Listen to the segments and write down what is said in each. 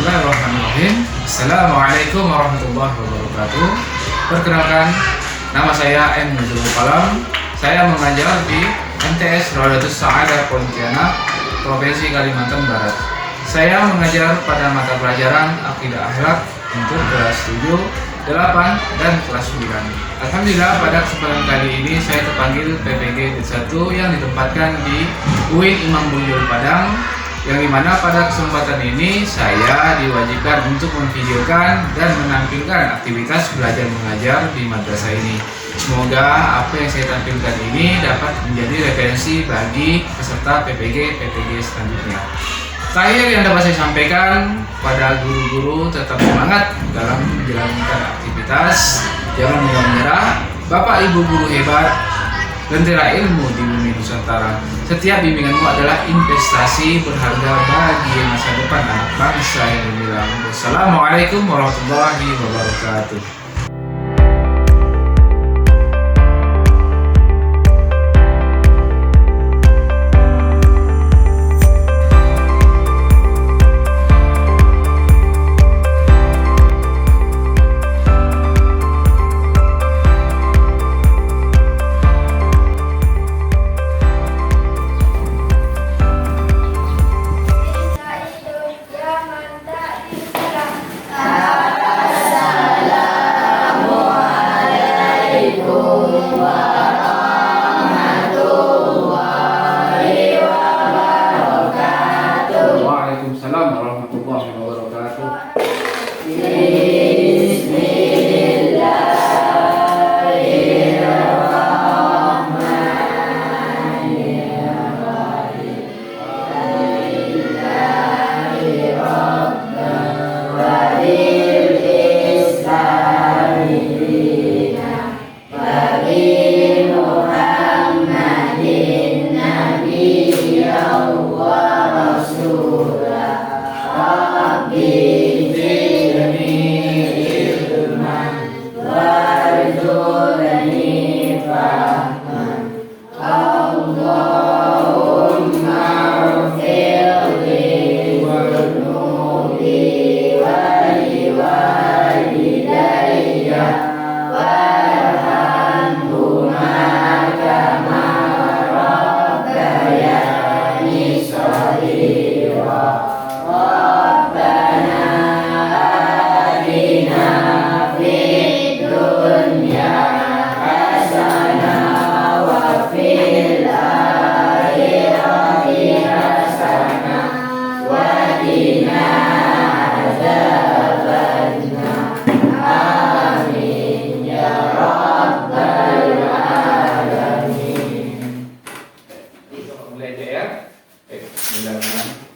Bismillahirrahmanirrahim. Assalamualaikum warahmatullahi wabarakatuh. Perkenalkan, nama saya M. Nuzulul Kalam. Saya mengajar di MTS Rodatus Sa'adah Pontianak, Provinsi Kalimantan Barat. Saya mengajar pada mata pelajaran Akidah Akhlak untuk kelas 7, 8, dan kelas 9. Alhamdulillah pada kesempatan kali ini saya terpanggil PPG 1 yang ditempatkan di UIN Imam Bonjol Padang, yang dimana pada kesempatan ini saya diwajibkan untuk memvideokan dan menampilkan aktivitas belajar mengajar di madrasah ini. Semoga apa yang saya tampilkan ini dapat menjadi referensi bagi peserta PPG selanjutnya. Terakhir yang dapat saya sampaikan pada guru-guru, tetap semangat dalam menjalankan aktivitas, jangan mudah menyerah. Bapak Ibu guru hebat, lentera ilmu di bumi Nusantara. Setiap bimbinganmu adalah investasi berharga bagi masa depan anak bangsa yang gemilang. Wassalamualaikum warahmatullahi wabarakatuh. Waalaikumsalam warahmatullahi wabarakatuh.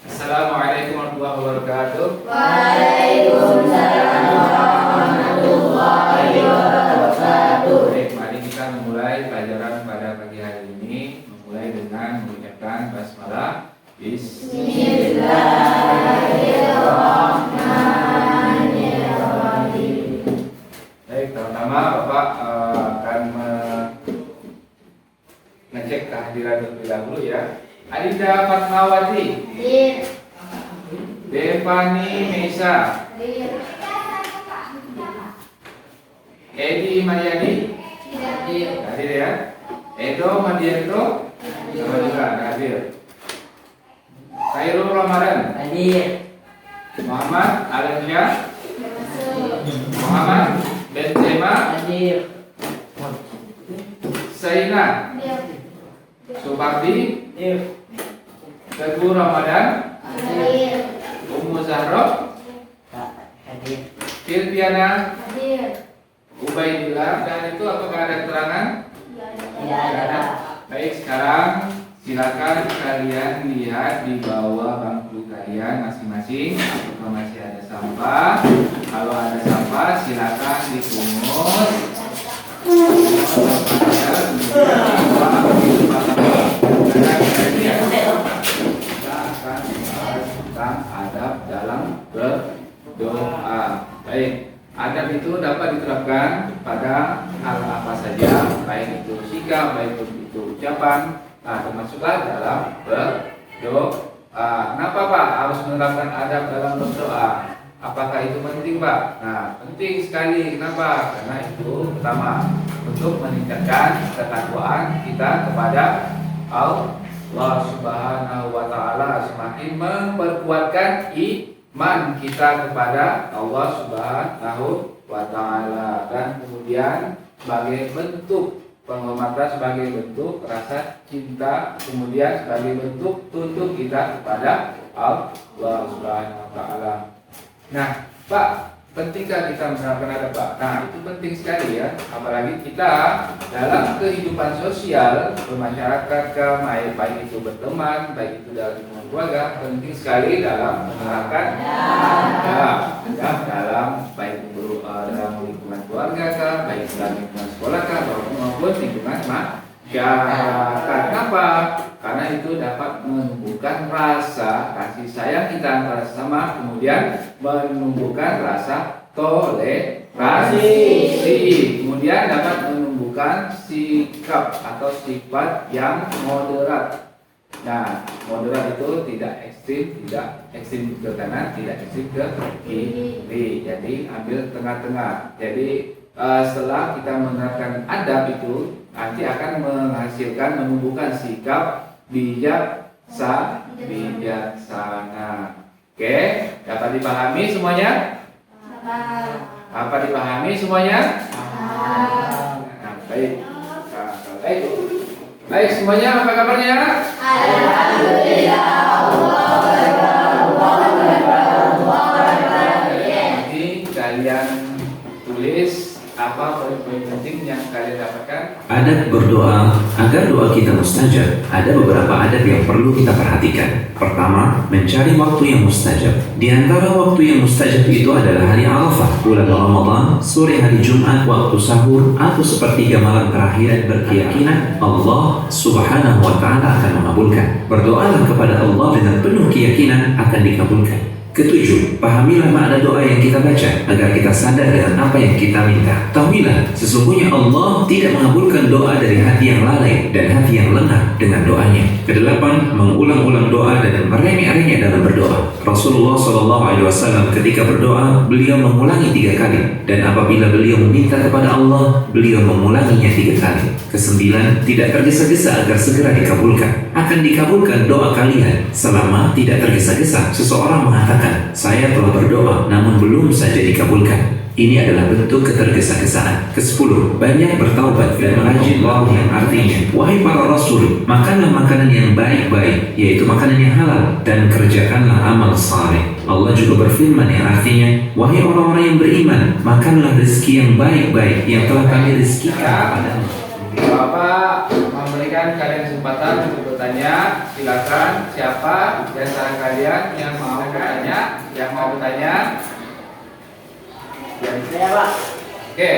Assalamualaikum warahmatullahi wabarakatuh. Waalaikumsalam warahmatullahi wabarakatuh. Baik, mari kita memulai pelajaran pada pagi hari ini, memulai dengan mengucapkan basmalah. Bismillahirrahmanirrahim. Baik, pertama Bapak akan mengecek kehadiran terlebih dahulu ya. Adinda Fatmawati, Devani Mesa, Edi Mariani, hadir ya. Edo Madiendo, sama juga hadir. Khairul Ramadan, Hadir. Muhammad Alamsyah, Muhammad Benzema, Hadir. Saina, Supardi, Teguh Ramadan, Hadir. Ummu Zahro, Hadir. Firdiana, Hadir. Ubaidillah. Dan itu apakah ada keterangan? Tidak ada. Baik, sekarang silakan kalian lihat di bawah bangku kalian masing-masing apakah masih ada sampah. Kalau ada sampah silakan dipungut. Kita akan bahas tentang adab dalam berdoa. Baik, adab itu dapat diterapkan pada hal apa saja, baik itu sikap, baik itu ucapan, termasuklah dalam berdoa. Kenapa Pak harus menerapkan adab dalam berdoa? Apakah itu penting Pak? Nah, penting sekali. Kenapa? Karena itu pertama untuk meningkatkan ketakwaan kita kepada Allah Subhanahu wa taala, semakin memperkuatkan iman kita kepada Allah Subhanahu wa taala, dan kemudian sebagai bentuk penghormatan, sebagai bentuk rasa cinta, kemudian sebagai bentuk tunduk kita kepada Allah Subhanahu wa taala. Nah, Pak, pentingkah kita menerapkan adab Pak? Nah, itu penting sekali ya. Apalagi kita dalam kehidupan sosial bermasyarakat, baik itu berteman, baik itu dalam lingkungan keluarga, penting sekali dalam menerapkan adab dalam baik itu dalam lingkungan keluarga kah, baik dalam lingkungan sekolah kah, maupun lingkungan masyarakat. Kenapa? Karena itu dapat menumbuhkan rasa kasih sayang kita antara sesama, kemudian menumbuhkan rasa toleransi, kemudian dapat menumbuhkan sikap atau sifat yang moderat. Nah, moderat itu tidak ekstrim ke kanan, tidak ekstrim ke kiri. Jadi ambil tengah-tengah. Jadi setelah kita menerapkan adab itu, nanti akan menghasilkan, menumbuhkan sikap bijaksana. Oke, dapat dipahami semuanya? Dapat dipahami semuanya? Nah, baik. Baik semuanya, apa kabarnya? Nanti kalian tulis apa poin-poin penting yang kalian dapatkan. Adab berdoa agar doa kita mustajab. Ada beberapa adab yang perlu kita perhatikan. Pertama, mencari waktu yang mustajab. Di antara waktu yang mustajab itu adalah hari Arafah, bulan Ramadan, sore hari Jumat, waktu sahur, atau sepertiga malam terakhir. Berkeyakinan Allah Subhanahu wa taala akan mengabulkan. Berdoalah kepada Allah dengan penuh keyakinan akan dikabulkan. Ketujuh, pahamilah makna doa yang kita baca agar kita sadar dengan apa yang kita minta. Tahuilah, sesungguhnya Allah tidak mengabulkan doa dari hati yang lalai dan hati yang lengah dengan doanya. Kedelapan, mengulang-ulang doa dan meremeh-remeh dalam berdoa. Rasulullah SAW ketika berdoa, beliau mengulangi 3 kali, dan apabila beliau meminta kepada Allah, beliau mengulanginya 3 kali. Kesembilan, tidak tergesa-gesa agar segera dikabulkan. Akan dikabulkan doa kalian selama tidak tergesa-gesa. Seseorang mengatakan, saya telah berdoa namun belum saja dikabulkan. Ini adalah bentuk ketergesa-gesaan. Ke-10, banyak bertaubat dan merajin doa yang artinya, wahai para rasul, makanlah makanan yang baik-baik, yaitu makanan yang halal, dan kerjakanlah amal saleh. Allah juga berfirman yang artinya, wahai orang-orang yang beriman, makanlah rezeki yang baik-baik yang telah kami rezekikan kepadamu. Bapak memberikan kalian kesempatan untuk bertanya. Silakan, siapa di antara kalian yang mau bertanya? Saya Pak. Oke,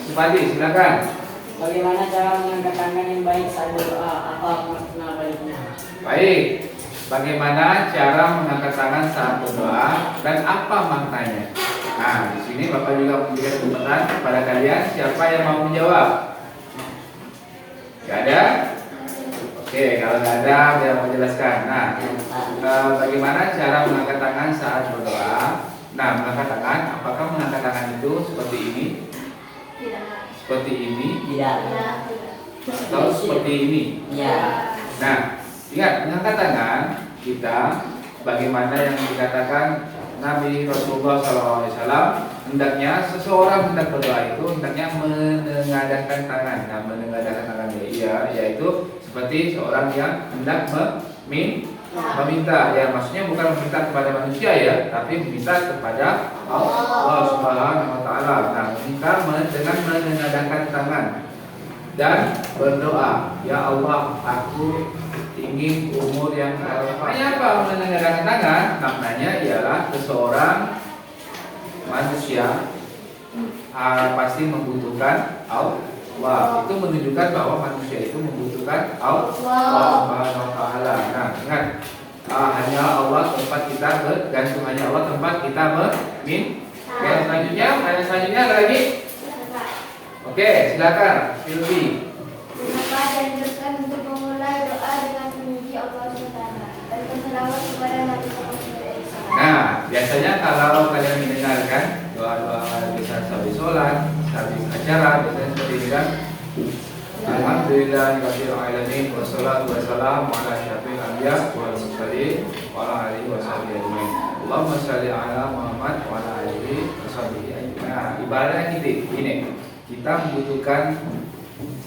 Supadi, silakan. Bagaimana cara mengangkat tangan yang baik saat berdoa? Apa makna baiknya? Baik, bagaimana cara mengangkat tangan saat berdoa dan apa maknanya? Nah, di sini Bapak juga memberikan kesempatan kepada kalian. Siapa yang mau menjawab? Gak ada? Oke, kalau gak ada, saya mau jelaskan. Nah, bagaimana cara mengangkat tangan saat berdoa? Nah, mengangkat tangan, apakah mengangkat tangan itu seperti ini? Tidak. Seperti ini? Tidak. Atau seperti ini? Ya. Nah, ingat, mengangkat tangan kita, bagaimana yang dikatakan Nabi Rasulullah SAW, hendaknya seseorang hendak berdoa itu hendaknya menengadahkan tangan. Nah, menengadahkan tangan yaitu seperti seorang yang hendak meminta. Ya, maksudnya bukan meminta kepada manusia ya, tapi meminta kepada Allah Subhanahu wa taala. Nah, meminta dengan menengadahkan tangan dan berdoa, ya Allah, aku ingin umur yang maknanya apa menengadahkan tangan? Maknanya ialah seseorang manusia pasti membutuhkan Allah. Itu menunjukkan bahwa manusia itu membutuhkan Allah Subhanahu wa taala. Nah, ingat, hanya Allah tempat kita bergantung, hanya Allah tempat kita meminta. Selanjutnya ada lagi? Oke, silakan, Silvi. Maka dianjurkan untuk memulai doa dengan memuji Allah SWT dan berselawat biasanya kalau kalian mendengarkan doa-doa bisa habis sholat, habis acara, biasanya seperti ini kan. Alhamdulillahirabbil alamin wassalatu wassalamu ala asyrofil anbiya wal mursalin wa ala alihi washabihi ajmain. Allahumma shalli ala Muhammad wa ala alihi washabihi ajmain. Nah, ibaratnya ini kita membutuhkan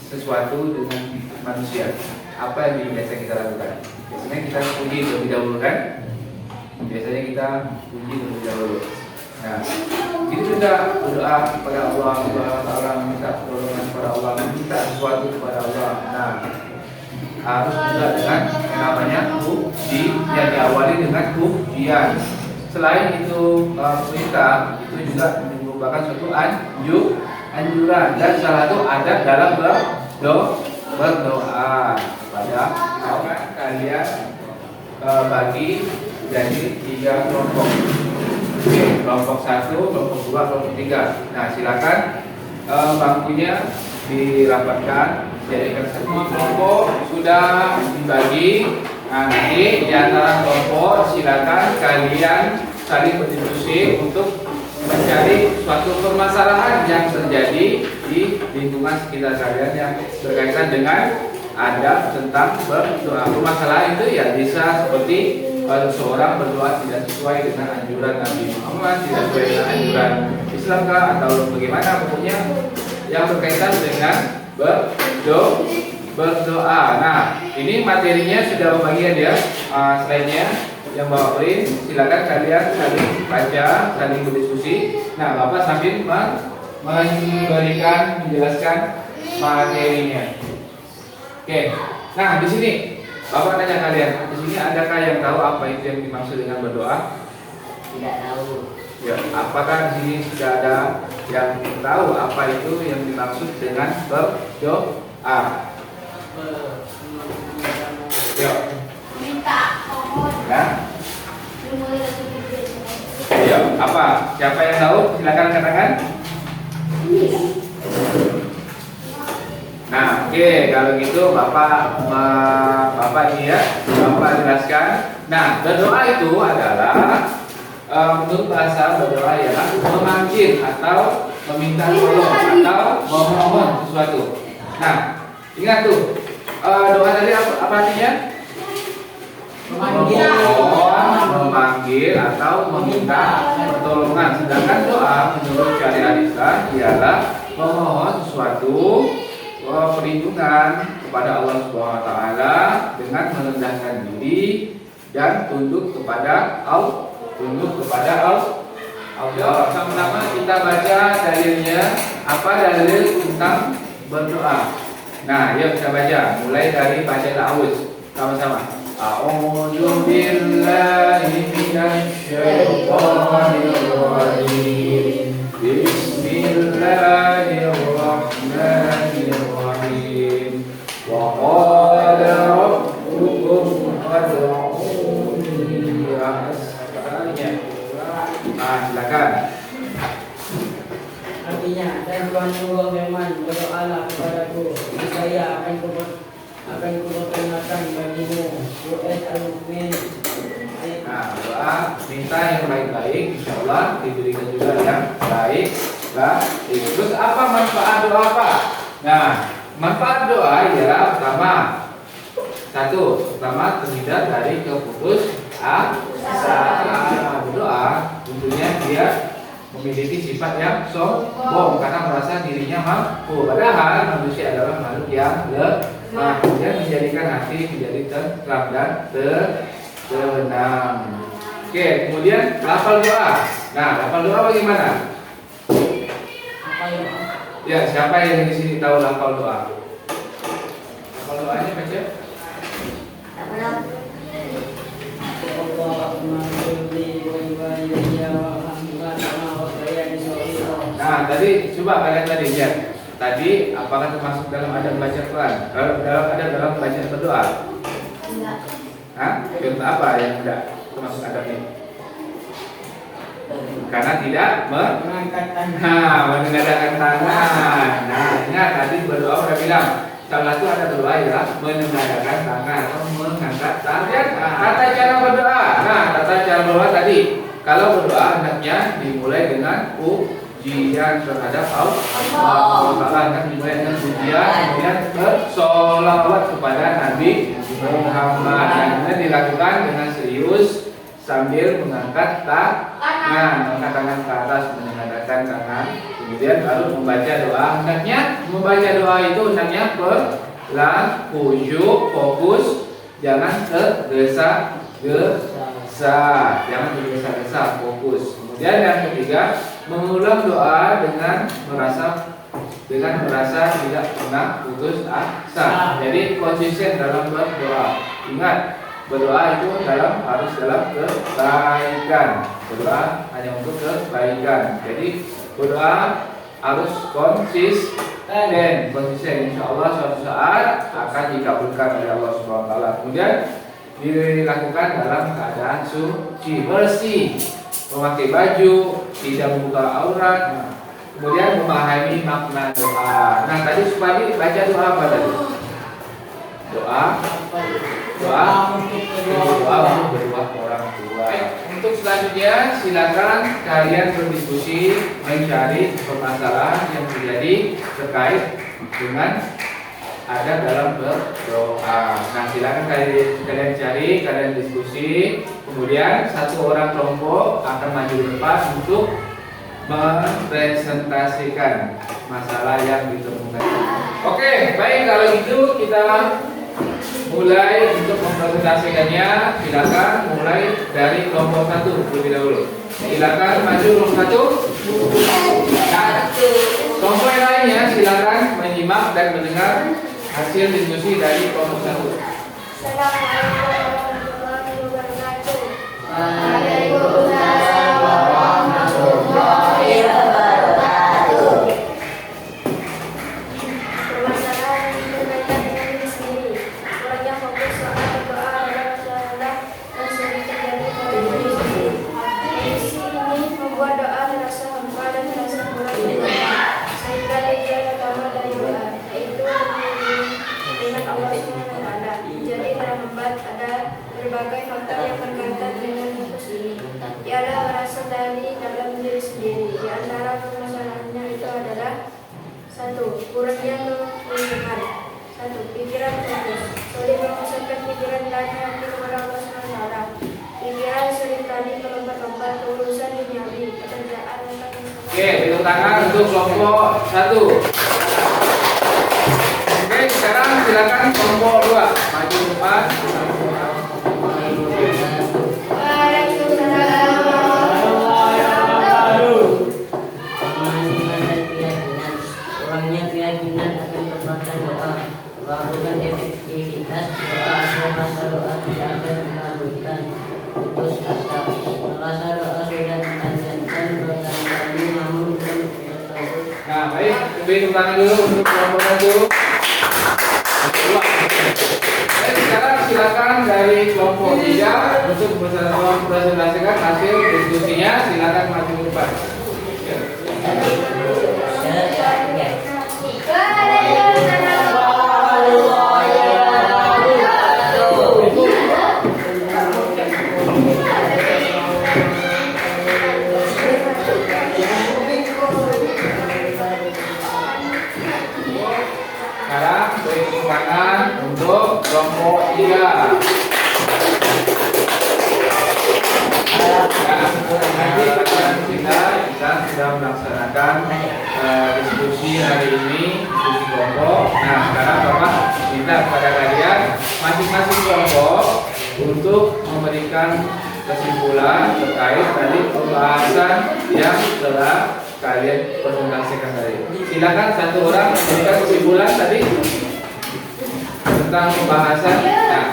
sesuatu dengan manusia. Apa yang biasa kita lakukan? Biasanya kita puji terlebih dahulu kan? Biasanya kita puji terlebih dahulu. Nah, itu juga berdoa kepada Allah Subhanahu wa taala, minta pertolongan kepada Allah, minta sesuatu kepada Allah. Nah, harus juga dengan yang namanya puji, yang diawali dengan pujian. Selain itu perintah, itu juga merupakan suatu anjuran dan salah satu adab dalam berdoa kepada kalian bagi jadi 3 kelompok. Oke, kelompok 1, kelompok 2, kelompok 3. Nah, silakan bangkunya dirapatkan, jadikan satu kelompok sudah dibagi. Nah, nanti di antara kelompok silakan kalian saling berdiskusi untuk mencari suatu permasalahan yang terjadi di lingkungan sekitar kalian yang berkaitan dengan adab tentang berdoa. Permasalahan itu ya bisa seperti kalau seorang berdoa tidak sesuai dengan anjuran Nabi Muhammad, tidak sesuai dengan anjuran Islam kah, atau bagaimana, pokoknya yang berkaitan dengan berdoa. Nah, ini materinya sudah pembagian ya, slide-nya yang bawa print. Silakan kalian saling baca, saling berdiskusi. Nah, Bapak sambil menjelaskan materinya. Oke. Nah, di sini Bapak tanya kalian, di sini adakah yang tahu apa itu yang dimaksud dengan berdoa? Tidak tahu. Ya, apakah di sini sudah ada yang tahu apa itu yang dimaksud dengan berdoa? Ya. Minta mohon. Ya. Ya, apa? Siapa yang tahu? Silakan katakan. Nah, oke, kalau gitu Bapak ini ya, Bapak jelaskan. Nah, berdoa itu adalah menurut bahasa berdoa ialah memanggil atau meminta tolong atau memohon sesuatu. Nah, ingat tuh, doa tadi apa artinya? Memohon, memanggil atau meminta pertolongan. Sedangkan doa menurut syariat Islam ialah memohon sesuatu perlindungan kepada Allah Subhanahu wa taala dengan merendahkan diri dan tunduk kepada Allah. Sama-sama kita baca dalilnya. Apa dalil tentang berdoa? Nah, yuk kita baca. Mulai dari baca ta'awudz sama-sama. A'udzu billahi minasy syaithanir rajim. Bismillahirrahmanirrahim. Wa qala rabbukum ud'uni silakan. Artinya, dan Tuhan Allah memang berdoalah kepadaku, saya akan kuperkenalkan bagimu. US Al-Mu'min. Nah, doa minta yang baik-baik, insya Allah diberikan juga yang baik. Terus apa manfaat doa apa? Nah, manfaat doa ialah pertama terhindar dari keputusasaan. Berdoa tentunya dia memiliki sifat yang sombong karena merasa dirinya mampu. Padahal manusia adalah makhluk yang lemah. Dia menjadikan hati menjadi tentram dan tenang. Oke, kemudian lafal doa. Nah, lafal doa bagaimana? Ya, siapa yang di sini tahu lafal doa? Lafal doanya baca. Nah, tadi coba kalian tadi lihat. Tadi apakah termasuk dalam adab baca Quran? Dalam baca berdoa? Enggak. Hah? Contoh apa yang tidak termasuk adabnya? Karena tidak mengangkat tangan. menengadahkan tangan. Nah, ingat tadi berdoa udah bilang salah satu ada berdoa ya, menengadahkan tangan atau mengangkat tangan. Nah, tata cara berdoa. Nah, tata cara berdoa tadi. Kalau berdoa hendaknya dimulai dengan pujian terhadap Allah. Kan dimulai dengan pujian, kemudian bersolawat kepada Nabi Muhammad. Kemudian dilakukan dengan serius sambil mengangkat tangan ke atas, menengadahkan tangan. Kemudian baru membaca doa. Hendaknya membaca doa itu hendaknya pelan, khusyuk, fokus, jangan tergesa-gesa, jangan tergesa-gesa, fokus. Kemudian yang ketiga, mengulang doa dengan merasa tidak pernah putus asa. Jadi konsisten dalam berdoa. Ingat, berdoa itu harus dalam kebaikan. Berdoa hanya untuk kebaikan. Jadi berdoa harus konsisten. Insya Allah suatu saat akan dikabulkan oleh Allah Subhanahu Wa Taala. Kemudian dilakukan dalam keadaan suci, bersih, memakai baju, tidak membuka aurat. Kemudian memahami makna doa. Nah, tadi supaya baca doa apa tadi? Doa untuk berdoa ke orang tua. Untuk selanjutnya silakan kalian berdiskusi mencari permasalahan yang terjadi terkait dengan adab dalam berdoa. Nah, silakan kalian cari, kalian diskusi. Kemudian satu orang kelompok akan maju depan untuk mempresentasikan masalah yang ditemukan. Oke, baik, kalau gitu kita mulai untuk mempresentasikannya. Silakan mulai dari kelompok 1 terlebih dahulu. Silakan maju kelompok 1. Kelompok yang lainnya silakan menyimak dan mendengar hasil diskusi dari kelompok 1. Assalamualaikum warahmatullahi wabarakatuh. Waalaikumsalam warahmatullahi wabarakatuh. Permasalahan yang berkaitan dengan diri sendiri. Kurangnya fokus soal berdoa adalah masalah yang sering terjadi pada diri sendiri. Kondisi ini membuat doa terasa hampa dan terasa kurang berdoa, sehingga tujuan utama dari doa yaitu mengingat Allah SWT. Jadi terhambat ada berbagai faktor yang berkaitan dengan fokus ini. Ialah berasal dari dalam diri sendiri. Di antara permasalahannya itu adalah 1. Kurangnya kelindihan. 1. Pikiran fokus. Sulit memusatkan pikiran dan hati kepada Allah SWT. Pikiran seringkali melompat-lompat ke urusan duniawi, pekerjaan dan Oke, tepuk tangan untuk kelompok 1. Oke, sekarang silakan kelompok 2 maju depan. Kurangnya keyakinan akan kekuatan doa, melakukan efektivitas doa, masa doa tidak akan mengabulkan, putus asa, merasa doa sudah dipanjatkan berkali-kali namun belum terkabul. Nah, baik, tepuk tangan dulu untuk kelompok 1. Baik, sekarang silakan dari kelompok 3 untuk mempresentasikan hasil diskusinya. Silakan maju ke depan. Ya. Sekarang beri tepuk tangan untuk kelompok 3. Nanti kita sudah melaksanakan diskusi hari ini, diskusi kelompok. Nah, sekarang Bapak minta kepada kalian masing-masing kelompok untuk memberikan kesimpulan terkait tadi pembahasan yang telah kalian presentasikan tadi. Silakan satu orang memberikan kesimpulan tadi tentang pembahasan. Nah,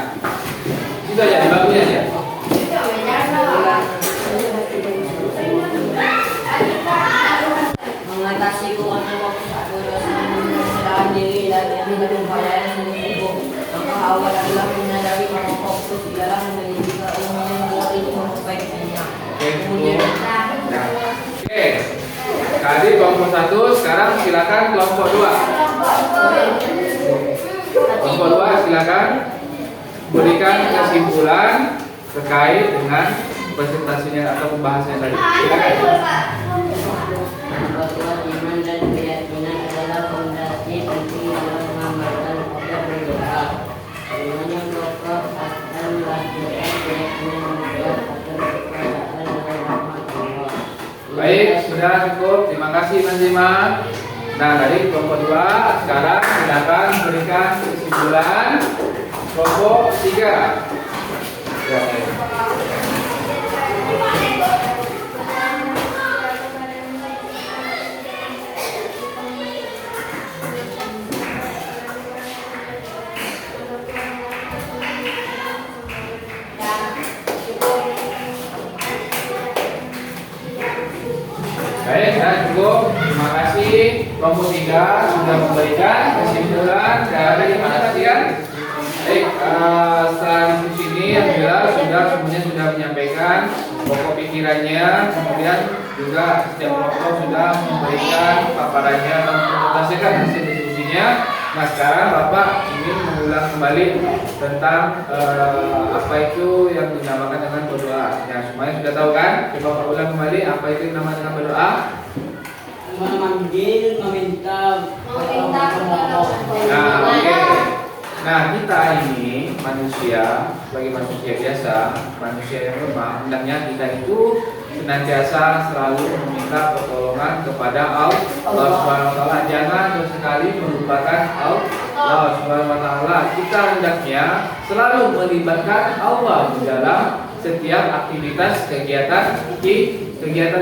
itu aja, dibagus aja. Mengatasi kekuatan fokus atau dosa menyesuaikan diri dan berupaya yang sibuk. Maka awal adalah menyadari bahwa fokus ialah memiliki keilmuan yang memperbaikinya. Kemudian Oke. Tadi kelompok 1, sekarang silakan kelompok 2. silakan berikan kesimpulan terkait dengan presentasinya atau pembahasannya tadi. Silakan. Bahwa iman dan keyakinan adalah fondasi penting dalam mengamalkan dan berdoa. Semuanya pokok adalah doa keyakinan membuat akan keadaan dan rahmat Allah. Baik, sudah cukup. Terima kasih Mas Zima. Nah, tadi kelompok 2. Sekarang silakan berikan kesimpulan kelompok 3. Ya, baik. Baik, ya, cukup. Terima kasih. Kelompok 3 sudah memberikan kesimpulan dari mana tadi kan? Baik, setelah diskusi ini alhamdulillah semuanya sudah menyampaikan pokok pikirannya, kemudian juga setiap kelompok sudah memberikan paparannya dan mempresentasikan hasil diskusinya. Nah, sekarang Bapak ingin mengulang kembali tentang apa itu yang dinamakan dengan berdoa. Ya, semuanya sudah tahu kan? Coba Bapak ulang kembali apa itu yang dinamakan dengan berdoa. Memanggil, meminta, Nah, oke. Nah, kita ini manusia, sebagai manusia biasa, manusia yang lemah, hendaknya kita itu senantiasa selalu meminta pertolongan kepada Allah Subhanahu wa taala. Jangan sesekali melupakan Allah Subhanahu wa taala. Kita hendaknya selalu melibatkan Allah di dalam setiap aktivitas kegiatan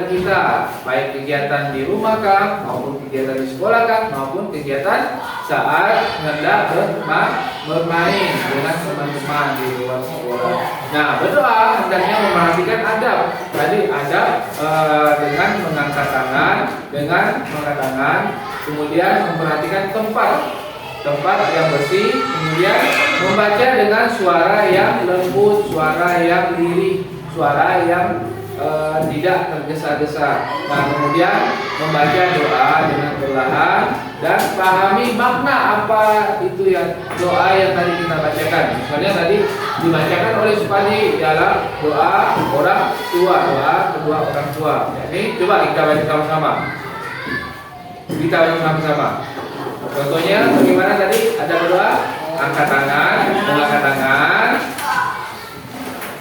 kita, baik kegiatan di rumah kah, maupun kegiatan di sekolah kah, maupun kegiatan saat hendak bermain dengan teman-teman di luar sekolah. Nah, berdoa hendaknya memperhatikan adab. Tadi adab dengan mengangkat tangan, kemudian memperhatikan tempat yang bersih, kemudian membaca dengan suara yang lembut, suara yang lirih, suara yang tidak tergesa-gesa. Nah, kemudian membaca doa dengan perlahan dan pahami makna apa itu yang doa yang tadi kita bacakan. Misalnya tadi dibacakan oleh Supadi dalam doa orang tua, doa kedua orang tua. Ini coba kita baca sama-sama. Contohnya bagaimana tadi? Ada berdoa, angkat tangan,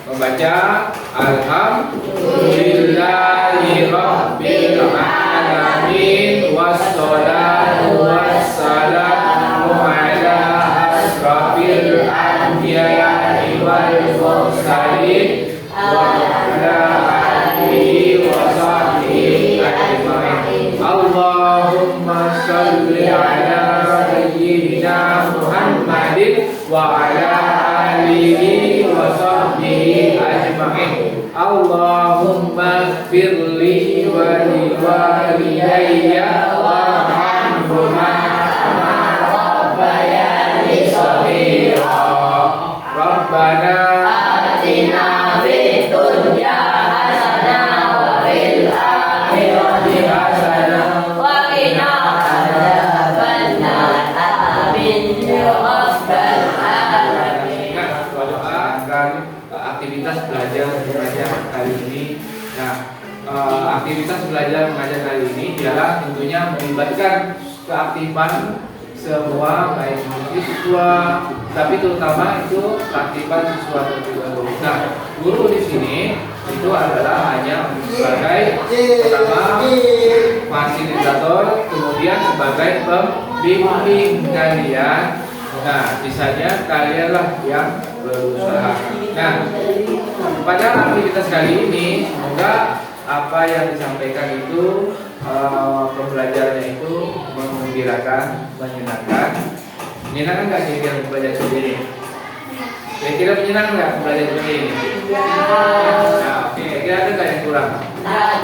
membaca Alhamdulillahirabbil alamin wassalatu wassalamu ala asrafil anbiya'i wal mursalin wa ala alihi wa sahbihi ajma'in. Allahumma shalli ala sayyidina Muhammadin wa ala alihi wa sahbihi ajma'in. Allahumma firli wa liwalidayya warhamhuma kama rabbayani shaghira. Rabbana atina fid dunya hasanah wa fil akhirati hasanah wa qina adzabannar. Amin ya rabbal alamin. Aktivitas belajar mengajar kali ini. Nah, aktivitas belajar mengajar kali ini ialah tentunya melibatkan keaktifan semua, baik siswa, tapi terutama itu keaktifan siswa terlebih dahulu. Nah, guru di sini itu adalah hanya sebagai pertama fasilitator, kemudian sebagai pembimbing kalian. Nah, sisanya kalianlah yang berusaha. Nah, pada aktivitas kali ini semoga apa yang disampaikan itu pembelajarannya itu menggembirakan, menyenangkan. Menyenangkan nggak kira-kira belajar seperti ini? Kira-kira menyenangkan nggak belajar seperti ini? Nah, oke. Kira ada nggak yang kurang? Nah,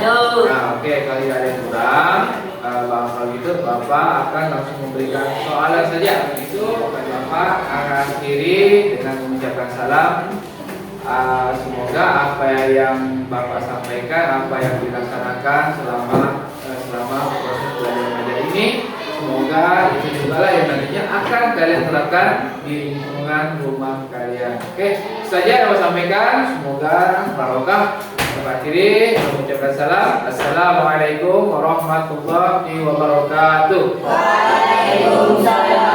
oke. Kalau ada yang kurang, kalau gitu Bapak akan langsung memberikan soalan saja. Itu Bapak akan akhiri dengan mengucapkan salam. Semoga apa yang Bapak sampaikan, apa yang dilaksanakan selama proses belajar mengajar ini, semoga itu juga lah yang nantinya akan kalian terapkan di lingkungan rumah kalian. Oke, itu saja yang saya sampaikan. Semoga barokah. Akhiri mengucapkan salam. Assalamualaikum warahmatullahi wabarakatuh. Waalaikumsalam.